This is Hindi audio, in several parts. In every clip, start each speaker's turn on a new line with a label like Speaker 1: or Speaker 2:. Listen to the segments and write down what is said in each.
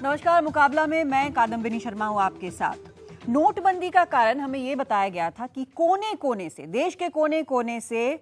Speaker 1: नमस्कार। मुकाबला में मैं कादम्बिनी शर्मा हूं आपके साथ। नोटबंदी का कारण हमें ये बताया गया था कि कोने कोने से, देश के कोने कोने से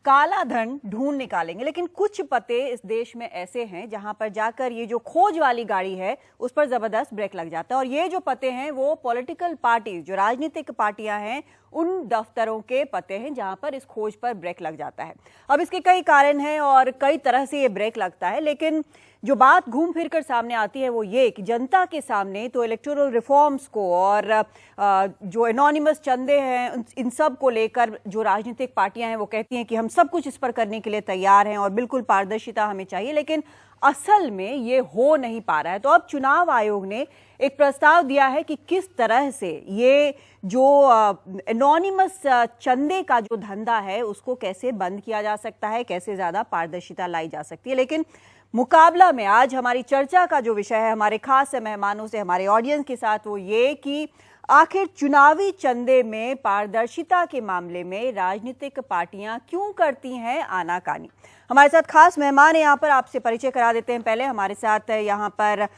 Speaker 1: काला धन ढूंढ निकालेंगे, लेकिन कुछ पते इस देश में ऐसे हैं जहां पर जाकर ये जो खोज वाली गाड़ी है उस पर जबरदस्त ब्रेक लग जाता है। और ये जो पते हैं वो पॉलिटिकल पार्टीज, जो राजनीतिक पार्टियां हैं, उन दफ्तरों के पते हैं जहां पर इस खोज पर ब्रेक लग जाता है। अब इसके कई कारण हैं और कई तरह से ये ब्रेक लगता है, लेकिन जो बात घूम फिर कर सामने आती है वो ये कि जनता के सामने तो इलेक्टोरल रिफॉर्म्स को और जो एनोनिमस चंदे हैं इन सब को लेकर जो राजनीतिक पार्टियां हैं वो कहती हैं कि हम सब कुछ इस पर करने के लिए तैयार हैं और बिल्कुल पारदर्शिता हमें चाहिए, लेकिन असल में ये हो नहीं पा रहा है। तो अब चुनाव आयोग ने एक प्रस्ताव दिया है कि किस तरह से ये जो एनोनिमस चंदे का जो धंधा है उसको कैसे बंद किया जा सकता है, कैसे ज्यादा पारदर्शिता लाई जा सकती है। लेकिन मुकाबला में आज हमारी चर्चा का जो विषय है हमारे खास मेहमानों से, हमारे ऑडियंस के साथ, वो ये कि आखिर चुनावी चंदे में पारदर्शिता के मामले में राजनीतिक पार्टियां क्यों करती हैं आनाकानी। हमारे साथ खास मेहमान है यहाँ पर, आपसे परिचय करा देते हैं। पहले हमारे साथ यहाँ पर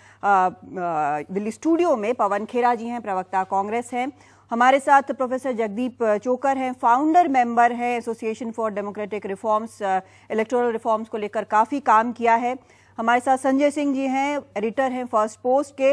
Speaker 1: दिल्ली स्टूडियो में पवन खेरा जी हैं, प्रवक्ता कांग्रेस हैं। हमारे साथ प्रोफेसर जगदीप चोकर हैं, फाउंडर मेंबर हैं association for democratic reforms, electoral reforms को लेकर काफ़ी काम किया है। हमारे साथ संजय सिंह जी हैं, एडिटर हैं फर्स्ट पोस्ट के।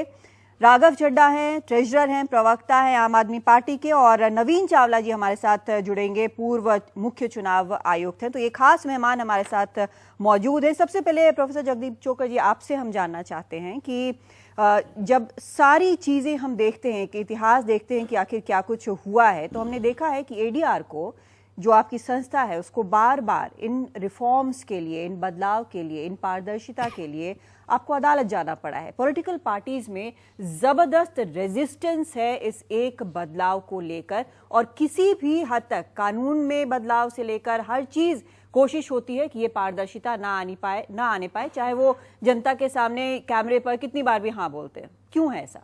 Speaker 1: राघव चड्ढा हैं, ट्रेजरर हैं, प्रवक्ता हैं आम आदमी पार्टी के। और नवीन चावला जी हमारे साथ जुड़ेंगे, पूर्व मुख्य चुनाव आयुक्त हैं। तो ये खास मेहमान हमारे साथ मौजूद हैं। सबसे पहले प्रोफेसर जगदीप चोकर जी, आपसे हम जानना चाहते हैं कि जब सारी चीज़ें हम देखते हैं, कि इतिहास देखते हैं कि आखिर क्या कुछ हुआ है, तो हमने देखा है कि एडीआर को, जो आपकी संस्था है, उसको बार बार इन रिफॉर्म्स के लिए, इन बदलाव के लिए, इन पारदर्शिता के लिए आपको अदालत जाना पड़ा है। पॉलिटिकल पार्टीज में ज़बरदस्त रेजिस्टेंस है इस एक बदलाव को लेकर, और किसी भी हद तक कानून में बदलाव से लेकर हर चीज़ कोशिश होती है कि ये पारदर्शिता ना आने पाए, चाहे वो जनता के सामने कैमरे पर कितनी बार भी हाँ बोलते हैं। क्यों है ऐसा?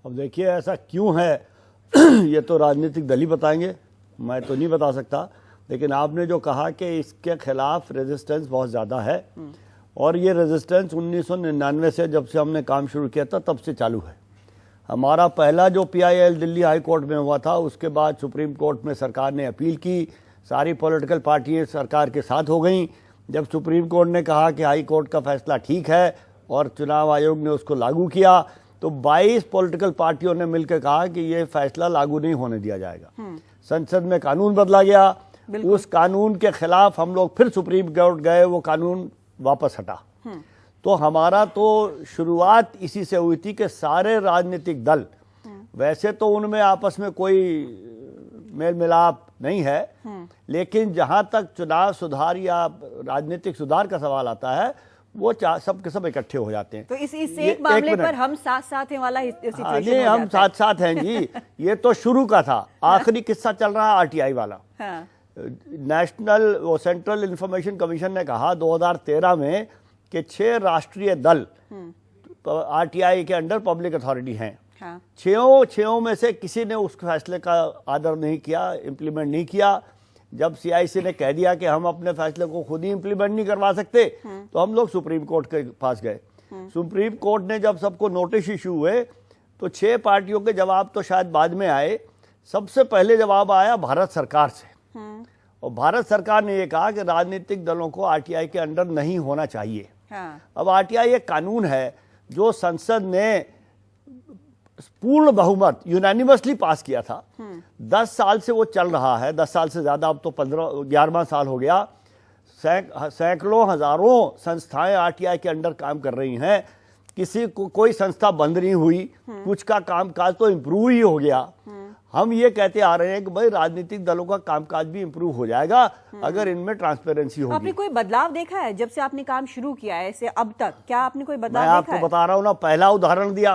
Speaker 2: अब देखिए, ऐसा क्यों है ये तो राजनीतिक दल ही बताएंगे, मैं तो नहीं बता सकता। लेकिन आपने जो कहा कि इसके खिलाफ रेजिस्टेंस बहुत ज़्यादा है, और ये रेजिस्टेंस 1999 से, जब से हमने काम शुरू किया था, तब से चालू है। हमारा पहला जो PIL दिल्ली हाई कोर्ट में हुआ था, उसके बाद सुप्रीम कोर्ट में सरकार ने अपील की, सारी पॉलिटिकल पार्टियां सरकार के साथ हो गईं। जब सुप्रीम कोर्ट ने कहा कि हाई कोर्ट का फैसला ठीक है और चुनाव आयोग ने उसको लागू किया, तो 22 पॉलिटिकल पार्टियों ने मिलकर कहा कि ये फैसला लागू नहीं होने दिया जाएगा। संसद में कानून बदला गया, उस कानून के खिलाफ हम लोग फिर सुप्रीम कोर्ट गए, वो कानून वापस हटा। तो हमारा तो शुरुआत इसी से हुई थी कि सारे राजनीतिक दल, वैसे तो उनमें आपस में कोई मेल मिलाप नहीं है, लेकिन जहां तक चुनाव सुधार या राजनीतिक सुधार का सवाल आता है, वो सब के सब इकट्ठे हो जाते हैं।
Speaker 1: तो इस एक मामले पर हम साथ साथ हैं वाला सिचुएशन हो जाता है।
Speaker 2: हम साथ साथ हैं जी। ये तो शुरू का था, आखिरी किस्सा चल रहा है RTI वाला। नेशनल सेंट्रल इंफॉर्मेशन कमीशन ने कहा 2013 में कि 6 राष्ट्रीय दल RTI के अंडर पब्लिक अथॉरिटी हैं। छयों में से किसी ने उस फैसले का आदर नहीं किया, इम्प्लीमेंट नहीं किया। जब CIC ने कह दिया कि हम अपने फैसले को खुद ही इम्प्लीमेंट नहीं करवा सकते, तो हम लोग सुप्रीम कोर्ट के पास गए। सुप्रीम कोर्ट ने जब सबको नोटिस इशू हुए, तो 6 पार्टियों के जवाब तो शायद बाद में आए। सबसे पहले जवाब आया भारत सरकार से, और भारत सरकार ने यह कहा कि राजनीतिक दलों को RTI के अंडर नहीं होना चाहिए। अब RTI एक कानून है जो संसद ने पूर्ण बहुमत यूनानिमसली पास किया था। 10 साल से वो चल रहा है, 10 साल से ज्यादा, अब तो 11वां साल हो गया। सैकड़ों हजारों संस्थाएं RTI के अंडर काम कर रही हैं। किसी को कोई संस्था बंद नहीं हुई, कुछ का कामकाज तो इम्प्रूव ही हो गया। हम ये कहते आ रहे हैं कि भाई राजनीतिक दलों का कामकाज भी इम्प्रूव हो जाएगा अगर इनमें ट्रांसपेरेंसी होगी।
Speaker 1: आपने कोई बदलाव देखा है जब से आपने काम शुरू किया है से अब तक? क्या आपने कोई बदलाव
Speaker 2: देखा है?
Speaker 1: मैं
Speaker 2: आपको बता रहा हूँ ना, पहला उदाहरण दिया,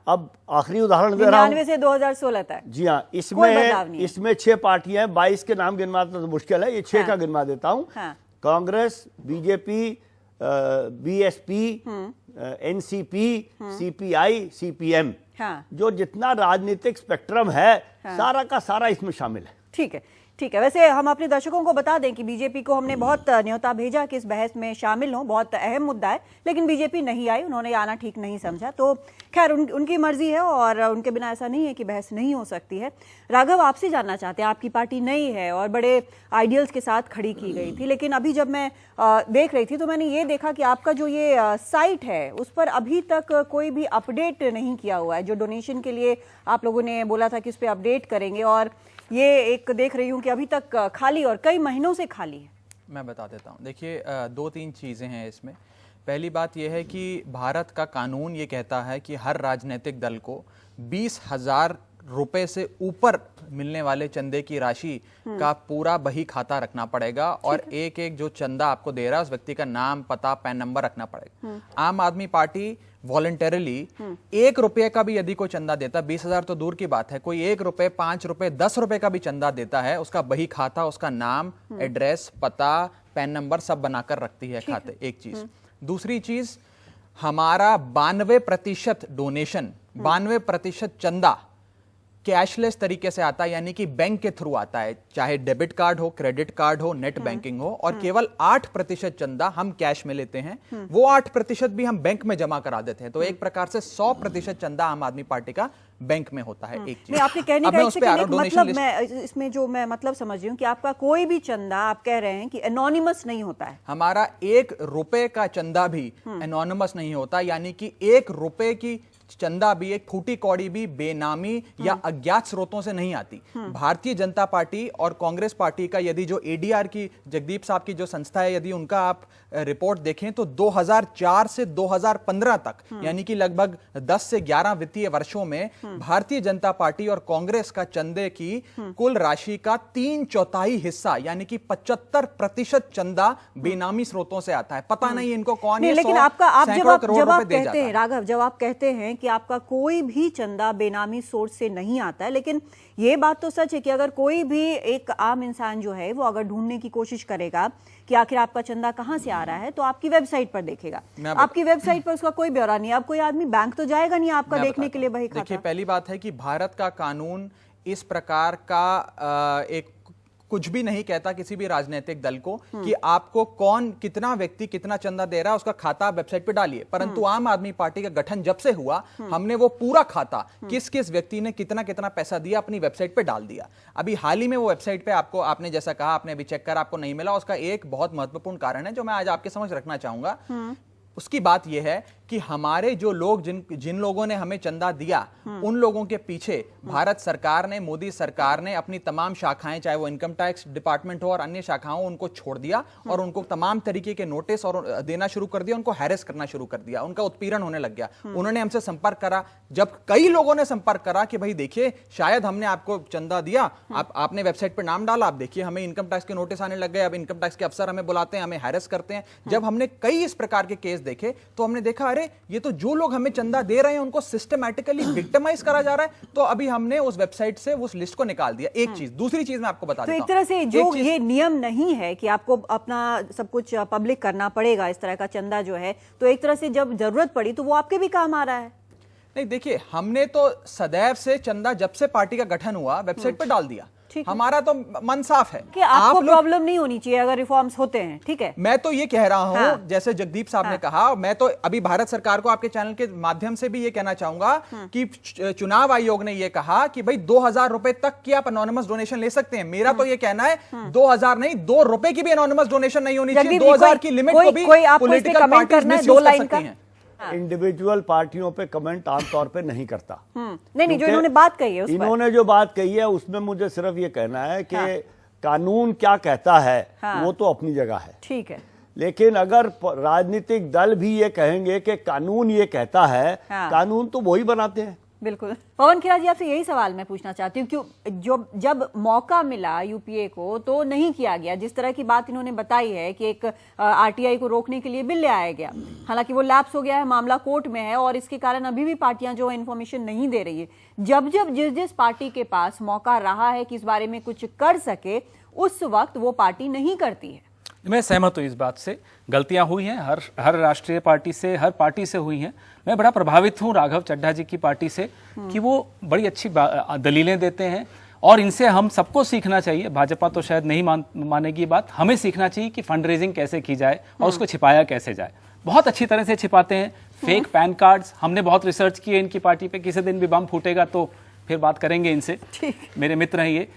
Speaker 2: अब आखिरी उदाहरण दे रहा हूँ।
Speaker 1: 99 से 2016 तक।
Speaker 2: जी हाँ, इसमें 6 पार्टियां हैं। 22 के नाम गिनवाना तो मुश्किल है, ये 6 का गिनवा देता हूँ। Congress, BJP, BSP, NCP, CPI, CPM, जो जितना राजनीतिक स्पेक्ट्रम है, सारा का सारा इसमें शामिल है।
Speaker 1: ठीक है, ठीक है। वैसे हम अपने दर्शकों को बता दें कि बीजेपी को हमने बहुत न्योता भेजा कि इस बहस में शामिल हों, बहुत अहम मुद्दा है, लेकिन बीजेपी नहीं आई, उन्होंने आना ठीक नहीं समझा। तो खैर उनकी मर्जी है और उनके बिना ऐसा नहीं है कि बहस नहीं हो सकती है। राघव, आपसे जानना चाहते हैं, आपकी पार्टी नई है और बड़े आइडियल्स के साथ खड़ी की गई थी, लेकिन अभी जब मैं देख रही थी तो मैंने ये देखा कि आपका जो ये साइट है उस पर अभी तक कोई भी अपडेट नहीं किया हुआ है। जो डोनेशन के लिए आप लोगों ने बोला था कि उस पर अपडेट करेंगे, और ये एक देख रही हूँ कि अभी तक खाली और कई महीनों से खाली है।
Speaker 3: मैं बता देता हूँ। देखिए, दो तीन चीज़ें हैं इसमें। पहली बात यह है कि भारत का कानून ये कहता है कि हर राजनीतिक दल को 20,000 रुपए से ऊपर मिलने वाले चंदे की राशि का पूरा बही खाता रखना पड़ेगा, और एक एक जो चंदा आपको दे रहा है उस व्यक्ति का नाम, पता, पैन नंबर रखना पड़ेगा। आम आदमी पार्टी वॉलंटरली 1 रुपये का भी यदि कोई चंदा देता, 20,000 तो दूर की बात है, कोई 1 रुपये, 5 रुपये, 10 रुपये का भी चंदा देता है, उसका बही खाता, उसका नाम, एड्रेस, पता, पैन नंबर सब बनाकर रखती है खाते। एक चीज। दूसरी चीज, हमारा 92% डोनेशन, 92% चंदा कैशलेस तरीके से आता है, यानी कि बैंक के थ्रू आता है, चाहे डेबिट कार्ड हो, क्रेडिट कार्ड हो, नेट बैंकिंग हो, और केवल 8% चंदा हम कैश में लेते हैं। वो 8% भी हम बैंक में जमा करा देते हैं। तो एक प्रकार से 100% चंदा आम आदमी पार्टी का बैंक में होता है। एक चीज
Speaker 1: आपके कहने का मतलब मैं इसमें जो मैं मतलब समझ रही हूँ कि आपका कोई भी चंदा, आप कह रहे हैं कि एनोनिमस नहीं होता है।
Speaker 3: हमारा 1 रुपए का चंदा भी एनोनिमस नहीं होता, यानी कि 1 रुपए की चंदा भी, एक फूटी कौड़ी भी बेनामी या अज्ञात स्रोतों से नहीं आती। भारतीय जनता पार्टी और कांग्रेस पार्टी का यदि जो एडीआर की, जगदीप साहब की जो संस्था है, यदि उनका आप रिपोर्ट देखें तो 2004 से 2015 तक, यानी कि लगभग 10 से 11 वित्तीय वर्षों में भारतीय जनता पार्टी और कांग्रेस का चंदे की कुल राशि का 3/4 हिस्सा, यानी कि 75% चंदा बेनामी स्रोतों से आता है। पता नहीं इनको कौन,
Speaker 1: लेकिन आपका आप जब आप कहते हैं, राघव, जब आप कहते हैं कि आपका कोई भी चंदा बेनामी सोर्स से नहीं आता है, लेकिन ये बात तो सच है कि अगर कोई भी एक आम इंसान जो है वो अगर ढूंढने की कोशिश करेगा कि आखिर आपका चंदा कहां से आ रहा है, तो आपकी वेबसाइट पर देखेगा। आपकी वेबसाइट पर उसका कोई ब्यौरा नहीं है। अब कोई आदमी बैंक तो जाएगा नहीं आपका देखने के लिए बही खाता।
Speaker 3: देखिए, पहली बात है कि भारत का कानून इस प्रकार का एक कुछ भी नहीं कहता किसी भी राजनीतिक दल को कि आपको कौन, कितना व्यक्ति कितना चंदा दे रहा है, उसका खाता वेबसाइट पे डालिए। परंतु आम आदमी पार्टी का गठन जब से हुआ, हमने वो पूरा खाता, किस किस व्यक्ति ने कितना कितना पैसा दिया, अपनी वेबसाइट पे डाल दिया। अभी हाल ही में वो वेबसाइट पे आपको, आपने जैसा कहा, आपने अभी चेक करा, आपको नहीं मिला। उसका एक बहुत महत्वपूर्ण कारण है जो मैं आज आपके समझ रखना चाहूंगा। उसकी बात यह है कि हमारे जो लोग, जिन लोगों ने हमें चंदा दिया, उन लोगों के पीछे भारत सरकार ने, मोदी सरकार ने अपनी तमाम शाखाएं, चाहे वो इनकम टैक्स डिपार्टमेंट हो और अन्य शाखाओं, उनको छोड़ दिया और उनको तमाम तरीके के नोटिस और देना शुरू कर दिया, उनको हैरेस करना शुरू कर दिया, उनका उत्पीड़न होने लग गया। उन्होंने हमसे संपर्क करा, जब कई लोगों ने संपर्क करा कि भाई देखिए, शायद हमने आपको चंदा दिया, आपने वेबसाइट पर नाम डाला, आप देखिए हमें इनकम टैक्स के नोटिस आने लग गए, अब इनकम टैक्स के अफसर हमें बुलाते हैं, हमें हैरेस करते हैं। जब हमने कई इस प्रकार के केस देखे तो हमने देखा, अरे ये तो जो लोग हमें चंदा दे रहे हैं उनको सिस्टमैटिकली विक्टिमाइज करा जा रहा है। तो अभी हमने उस वेबसाइट से उस लिस्ट को निकाल दिया। एक चीज। दूसरी चीज मैं आपको बता देता हूं।
Speaker 1: तो एक तरह से जो ये नियम नहीं है कि आपको अपना सब कुछ पब्लिक करना पड़ेगा, इस तरह का चंदा जो है, तो एक तरह से जब जरूरत पड़ी तो वो आपके भी काम आ रहा है।
Speaker 3: नहीं, देखिए, हमने तो सदैव से चंदा, जब से पार्टी का गठन हुआ, वेबसाइट पर डाल दिया। हमारा तो मन साफ है
Speaker 1: कि आपको प्रॉब्लम नहीं होनी चाहिए अगर रिफॉर्म्स होते हैं। ठीक है,
Speaker 3: मैं तो ये कह रहा हूं, जैसे जगदीप साहब ने कहा, मैं तो अभी भारत सरकार को आपके चैनल के माध्यम से भी ये कहना चाहूंगा कि चुनाव आयोग ने ये कहा कि भाई 2,000 रुपए तक की आप एनोनिमस डोनेशन ले सकते हैं। मेरा तो ये कहना है 2,000 नहीं, 2 रुपए की भी एनोनिमस डोनेशन नहीं होनी चाहिए। 2,000 की लिमिट को भी पोलिटिकल पार्टीज मिसयूज कर सकती हैं।
Speaker 2: इंडिविजुअल पार्टियों पे कमेंट आमतौर पे नहीं करता।
Speaker 1: नहीं, जो इन्होंने बात कही है,
Speaker 2: इन्होंने जो बात कही है उसमें मुझे सिर्फ ये कहना है कि कानून क्या कहता है वो तो अपनी जगह है, ठीक है, लेकिन अगर राजनीतिक दल भी ये कहेंगे कि कानून ये कहता है, कानून तो वही बनाते हैं।
Speaker 1: बिल्कुल। पवन खेरा जी, आपसे यही सवाल मैं पूछना चाहती हूँ, क्यों जब मौका मिला यूपीए को तो नहीं किया गया। जिस तरह की बात इन्होंने बताई है कि एक आरटीआई को रोकने के लिए बिल ले आया गया, हालांकि वो लैप्स हो गया है, मामला कोर्ट में है और इसके कारण अभी भी पार्टियां जो इन्फॉर्मेशन नहीं दे रही है। जब जिस पार्टी के पास मौका रहा है कि इस बारे में कुछ कर सके, उस वक्त वो पार्टी नहीं करती है।
Speaker 4: मैं सहमत हूँ इस बात से। गलतियां हुई हैं, हर राष्ट्रीय पार्टी से, हर पार्टी से हुई हैं। मैं बड़ा प्रभावित हूँ राघव चड्ढा जी की पार्टी से कि वो बड़ी अच्छी दलीलें देते हैं और इनसे हम सबको सीखना चाहिए। भाजपा तो शायद नहीं मानेगी बात, हमें सीखना चाहिए कि फंड रेजिंग कैसे की जाए और उसको छिपाया कैसे जाए। बहुत अच्छी तरह से छिपाते हैं। फेक पैन कार्ड्स, हमने बहुत रिसर्च की है इनकी पार्टी पे, किसी दिन भी बम फूटेगा तो फिर बात करेंगे इनसे, मेरे मित्र हैं ये।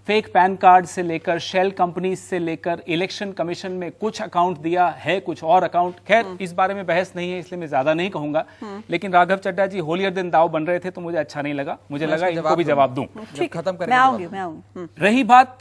Speaker 4: फेक पैन कार्ड से लेकर शेल कंपनी से लेकर इलेक्शन कमीशन में कुछ अकाउंट दिया है, कुछ और अकाउंट, खैर इस बारे में बहस नहीं है इसलिए मैं ज्यादा नहीं कहूंगा। लेकिन राघव चड्ढा जी होलियर दिन दाव बन रहे थे तो मुझे अच्छा नहीं लगा, मुझे लगा इनको भी जवाब दूं।
Speaker 3: खत्म
Speaker 1: मैं आऊंगी।
Speaker 4: रही बात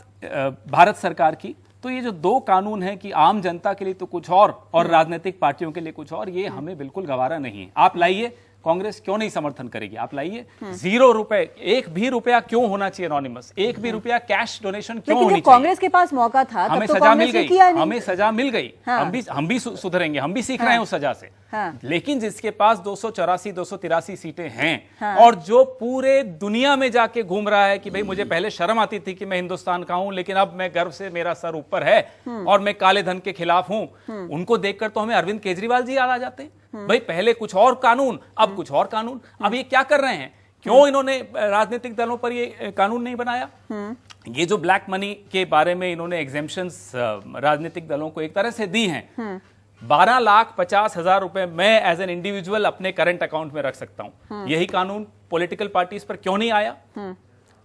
Speaker 4: भारत सरकार की, तो ये जो दो कानून है कि आम जनता के लिए तो कुछ और राजनीतिक पार्टियों के लिए कुछ और, ये हमें बिल्कुल गवारा नहीं है। आप लाइए, कांग्रेस क्यों नहीं समर्थन करेगी? आप लाइए। 0 रुपए, एक भी रुपया क्यों होना चाहिए एनोनिमस? एक भी रुपया कैश डोनेशन क्यों होनी चाहिए?
Speaker 1: कांग्रेस के पास मौका था,
Speaker 4: हमें
Speaker 1: तो
Speaker 4: सजा मिल गई, हमें सजा मिल गई।
Speaker 1: हाँ।
Speaker 4: हम भी सुधरेंगे, हम भी सीख रहे हैं उस सजा से।
Speaker 1: हाँ।
Speaker 4: लेकिन जिसके पास 284 283 सीटें हैं और जो पूरे दुनिया में जाके घूम रहा है कि भाई मुझे पहले शर्म आती थी कि मैं हिंदुस्तान का हूं, लेकिन अब मैं गर्व से मेरा सर ऊपर है और मैं काले धन के खिलाफ हूं, उनको देखकर तो हमें अरविंद केजरीवाल जी याद आ जाते हैं। भाई पहले कुछ और कानून, अब कुछ और कानून। अब ये क्या कर रहे हैं? क्यों इन्होंने राजनीतिक दलों पर ये कानून नहीं बनाया? ये जो ब्लैक मनी के बारे में इन्होंने एग्जेम्पशंस राजनीतिक दलों को एक तरह से दी हैं, 12,50,000 रुपए मैं एज एन इंडिविजुअल अपने करंट अकाउंट में रख सकता हूं। यही कानून पॉलिटिकल पार्टीज पर क्यों नहीं आया?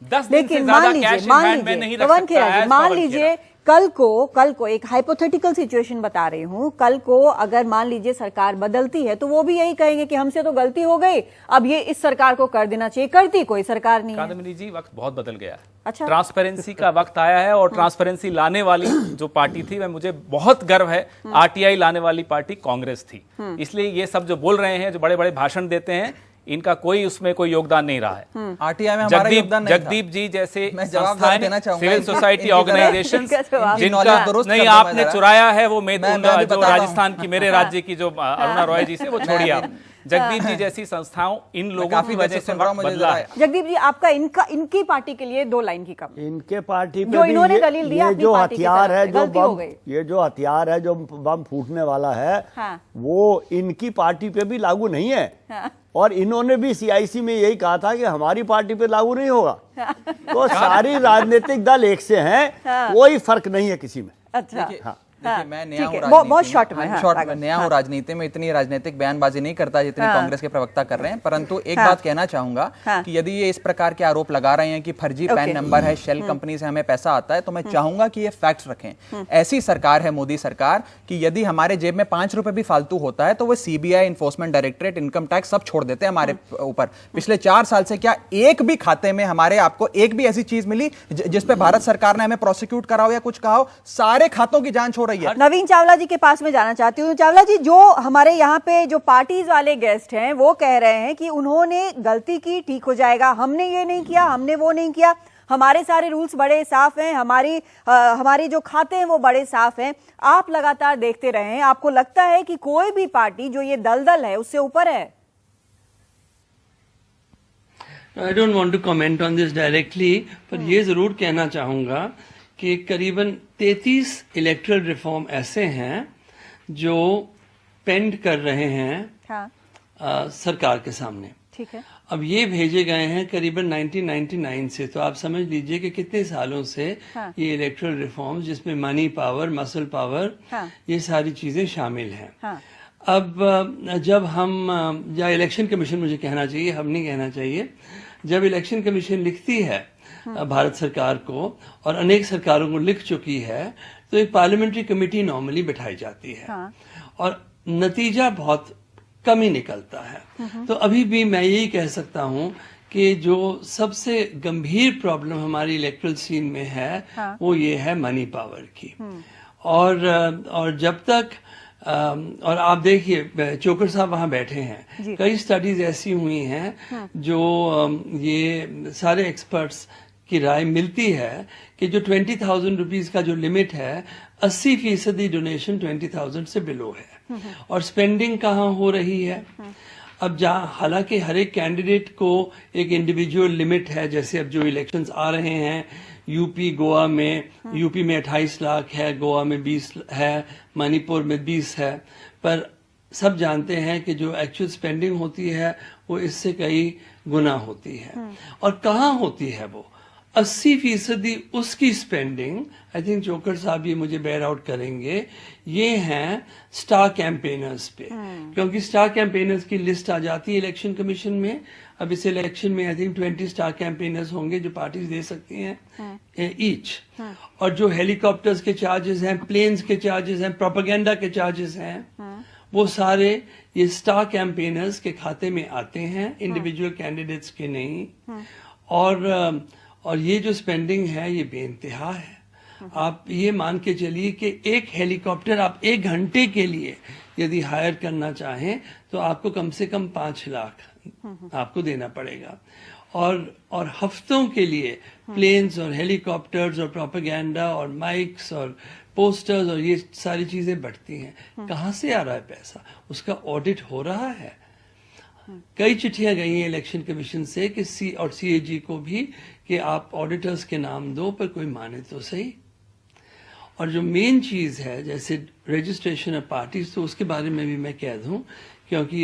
Speaker 4: 10 दिन से ज्यादा कैश इन हैंड में नहीं रख सकता।
Speaker 1: मान लीजिए कल को एक हाइपोथेटिकल सिचुएशन बता रही हूं, कल को अगर मान लीजिए सरकार बदलती है तो वो भी यही कहेंगे कि हमसे तो गलती हो गई, अब ये इस सरकार को कर देना चाहिए। करती कोई सरकार नहीं है।
Speaker 4: कादम्बिनी जी, वक्त बहुत बदल गया है।
Speaker 1: अच्छा,
Speaker 4: ट्रांसपेरेंसी का वक्त आया है और ट्रांसपेरेंसी लाने वाली जो पार्टी थी, वह मुझे बहुत गर्व है, आरटीआई लाने वाली पार्टी कांग्रेस थी। इसलिए ये सब जो बोल रहे हैं, जो बड़े बड़े भाषण देते हैं, इनका कोई उसमें कोई योगदान नहीं रहा है।
Speaker 3: आरटीआई में हमारा योगदान नहीं था।
Speaker 4: जगदीप जी जैसे
Speaker 3: मैं जवाब देना चाहूंगा।
Speaker 4: सिविल सोसाइटी ऑर्गेनाइजेशंस जिनका
Speaker 3: दुरुस्त
Speaker 4: नहीं
Speaker 3: कर दो
Speaker 4: आपने
Speaker 3: मेरा।
Speaker 4: चुराया है वो
Speaker 3: मैं
Speaker 4: जो राजस्थान की, मेरे राज्य की जो अरुणा रॉय जी से, वो छोड़िए आप। जगदीप जी जैसी संस्थाओं, इन लोगों की वजह से वक्त बदला है।
Speaker 1: जगदीप जी, आपका इनकी पार्टी के लिए 2 लाइन की कम।
Speaker 2: इनके पार्टी पे
Speaker 1: जो
Speaker 2: भी
Speaker 1: इन्होंने दलील दिया
Speaker 2: ये
Speaker 1: अपनी
Speaker 2: जो
Speaker 1: पार्टी की
Speaker 2: हथियार
Speaker 1: तरफ
Speaker 2: है,
Speaker 1: से,
Speaker 2: जो
Speaker 1: गलती हो
Speaker 2: बम,
Speaker 1: गई।
Speaker 2: ये जो हथियार है, जो बम फूटने वाला है,
Speaker 1: हाँ।
Speaker 2: वो इनकी पार्टी पे भी लागू नहीं है।
Speaker 1: हाँ।
Speaker 2: और इन्होंने भी सीआईसी में यही कहा था कि हमारी पार्टी पे लागू नहीं होगा। तो सारी राजनीतिक दल एक से हैं, कोई फर्क नहीं है किसी में।
Speaker 1: अच्छा,
Speaker 3: देखिए, मैं नया हूं
Speaker 1: ठीक है,
Speaker 3: राजनीति
Speaker 1: बहुत
Speaker 3: में।
Speaker 1: शॉर्ट में, हाँ,
Speaker 3: शॉर्ट में नया हूं राजनीति में, इतनी राजनीतिक बयानबाजी नहीं करता जितनी कांग्रेस के प्रवक्ता कर रहे हैं। परंतु एक बात कहना चाहूंगा कि यदि ये इस प्रकार के आरोप लगा रहे हैं कि फर्जी पैन नंबर है, शेल कंपनी से हमें पैसा आता है, तो मैं चाहूंगा कि ये फैक्ट्स रखें। ऐसी सरकार है मोदी सरकार कि यदि हमारे जेब में 5 रुपए भी फालतू होता है तो वो CBI, enforcement directorate, income tax सब छोड़ देते हैं हमारे ऊपर। पिछले 4 साल से क्या एक भी खाते में हमारे आपको एक भी ऐसी चीज मिली जिसपे भारत सरकार ने हमें प्रोसिक्यूट करा हो या कुछ कहा हो? सारे खातों की जांच हो रही है।
Speaker 1: नवीन चावला जी के पास में जाना चाहती हूँ। चावला जी, जो हमारे यहाँ पे जो पार्टीज वाले गेस्ट हैं वो कह रहे हैं कि उन्होंने गलती की, ठीक हो जाएगा, हमने ये नहीं किया, हमने वो नहीं किया, हमारे सारे रूल्स बड़े साफ हैं, हमारी जो खाते हैं वो बड़े साफ हैं। आप लगातार देखते रहे हैं, आपको लगता है कि कोई भी पार्टी जो ये दलदल है उससे ऊपर है?
Speaker 5: I don't want to comment on this directly, पर ये जरूर कहना चाहूंगा कि करीबन 33 इलेक्टरल रिफॉर्म ऐसे हैं जो पेंड कर रहे हैं सरकार के सामने।
Speaker 1: ठीक है।
Speaker 5: अब ये भेजे गए हैं करीबन 1999 से, तो आप समझ लीजिए कि कितने सालों से ये इलेक्टरल रिफॉर्म, जिसमें मनी पावर, मसल पावर, ये सारी चीजें शामिल हैं। अब जब हम, या इलेक्शन कमीशन मुझे कहना चाहिए, हम नहीं कहना चाहिए, जब इलेक्शन कमीशन लिखती है भारत सरकार को, और अनेक सरकारों को लिख चुकी है, तो एक पार्लियामेंट्री कमेटी नॉर्मली बिठाई जाती है और नतीजा बहुत कम ही निकलता है। तो अभी भी मैं यही कह सकता हूं कि जो सबसे गंभीर प्रॉब्लम हमारी इलेक्टोरल सीन में है, वो ये है मनी पावर की। और जब तक और आप देखिए, चोकर साहब वहां बैठे हैं, कई स्टडीज ऐसी हुई हैं जो ये सारे एक्सपर्ट्स की राय मिलती है कि जो 20,000 रुपीज का जो लिमिट है, 80% डोनेशन 20,000 से बिलो है। और स्पेंडिंग कहाँ हो रही है? अब जहाँ, हालांकि हर एक कैंडिडेट को एक इंडिविजुअल लिमिट है, जैसे अब जो इलेक्शंस आ रहे हैं, यूपी गोवा में, यूपी में 28 लाख है, गोवा में 20 है, मणिपुर में 20 है, पर सब जानते हैं कि जो एक्चुअल स्पेंडिंग होती है वो इससे कई गुना होती है। और कहाँ होती है वो? 80% उसकी स्पेंडिंग, आई थिंक जोकर साहब ये मुझे बेयर आउट करेंगे, ये हैं स्टार कैंपेनर्स पे। क्योंकि स्टार कैंपेनर्स की लिस्ट आ जाती है इलेक्शन कमीशन में। अब इस इलेक्शन में आई थिंक 20 स्टार कैंपेनर्स होंगे जो पार्टीज दे सकती हैं ईच। और जो हेलीकॉप्टर्स के चार्जेस हैं, प्लेन्स के चार्जेस हैं, प्रोपेगेंडा के चार्जेस हैं, वो सारे ये स्टार कैंपेनर्स के खाते में आते हैं, इंडिविजुअल कैंडिडेट्स के नहीं। और ये जो स्पेंडिंग है ये बेइंतहा है। आप ये मान के चलिए कि एक हेलीकॉप्टर आप 1 घंटे के लिए यदि हायर करना चाहें तो आपको कम से कम 5 लाख आपको देना पड़ेगा। और हफ्तों के लिए प्लेन्स और हेलीकॉप्टर्स और प्रोपेगेंडा और माइक्स और पोस्टर्स और ये सारी चीजें बढ़ती हैं। कहाँ से आ रहा है पैसा? उसका ऑडिट हो रहा है। कई चिट्ठियां गई हैं इलेक्शन कमीशन से कि CAG को भी कि आप ऑडिटर्स के नाम दो, पर कोई माने तो सही। और जो मेन चीज है जैसे रजिस्ट्रेशन ऑफ पार्टीज, तो उसके बारे में भी मैं कह दूं, क्योंकि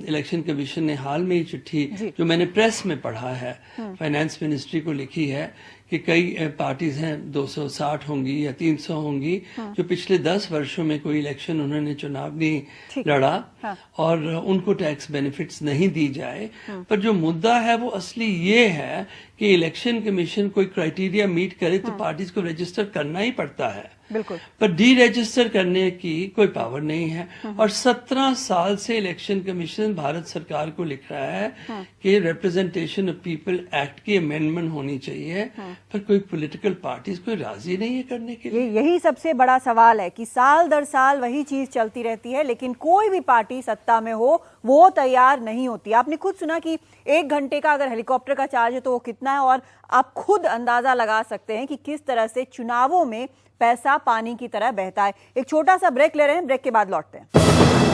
Speaker 5: इलेक्शन कमीशन ने हाल में ही चिट्ठी जो मैंने प्रेस में पढ़ा है फाइनेंस मिनिस्ट्री को लिखी है कि कई पार्टीज हैं 260 होंगी या 300 होंगी जो पिछले 10 वर्षों में कोई इलेक्शन उन्होंने चुनाव नहीं लड़ा और उनको टैक्स बेनिफिट्स नहीं दी जाए। पर जो मुद्दा है वो असली ये है कि इलेक्शन कमीशन कोई क्राइटेरिया मीट करे तो पार्टीज को रजिस्टर करना ही पड़ता है,
Speaker 1: बिल्कुल,
Speaker 5: पर डी रजिस्टर करने की कोई पावर नहीं है। और 17 साल से इलेक्शन कमीशन भारत सरकार को लिख रहा है कि रिप्रेजेंटेशन ऑफ पीपल एक्ट की अमेंडमेंट होनी चाहिए, पर कोई पॉलिटिकल पार्टीज कोई राजी नहीं है करने के लिए।
Speaker 1: यही सबसे बड़ा सवाल है कि साल दर साल वही चीज चलती रहती है, लेकिन कोई भी पार्टी सत्ता में हो वो तैयार नहीं होती। आपने खुद सुना कि 1 घंटे का अगर हेलीकॉप्टर का चार्ज है तो वो कितना है, और आप खुद अंदाजा लगा सकते हैं कि किस तरह से चुनावों में पैसा पानी की तरह बहता है। एक छोटा सा ब्रेक ले रहे हैं, ब्रेक के बाद लौटते हैं।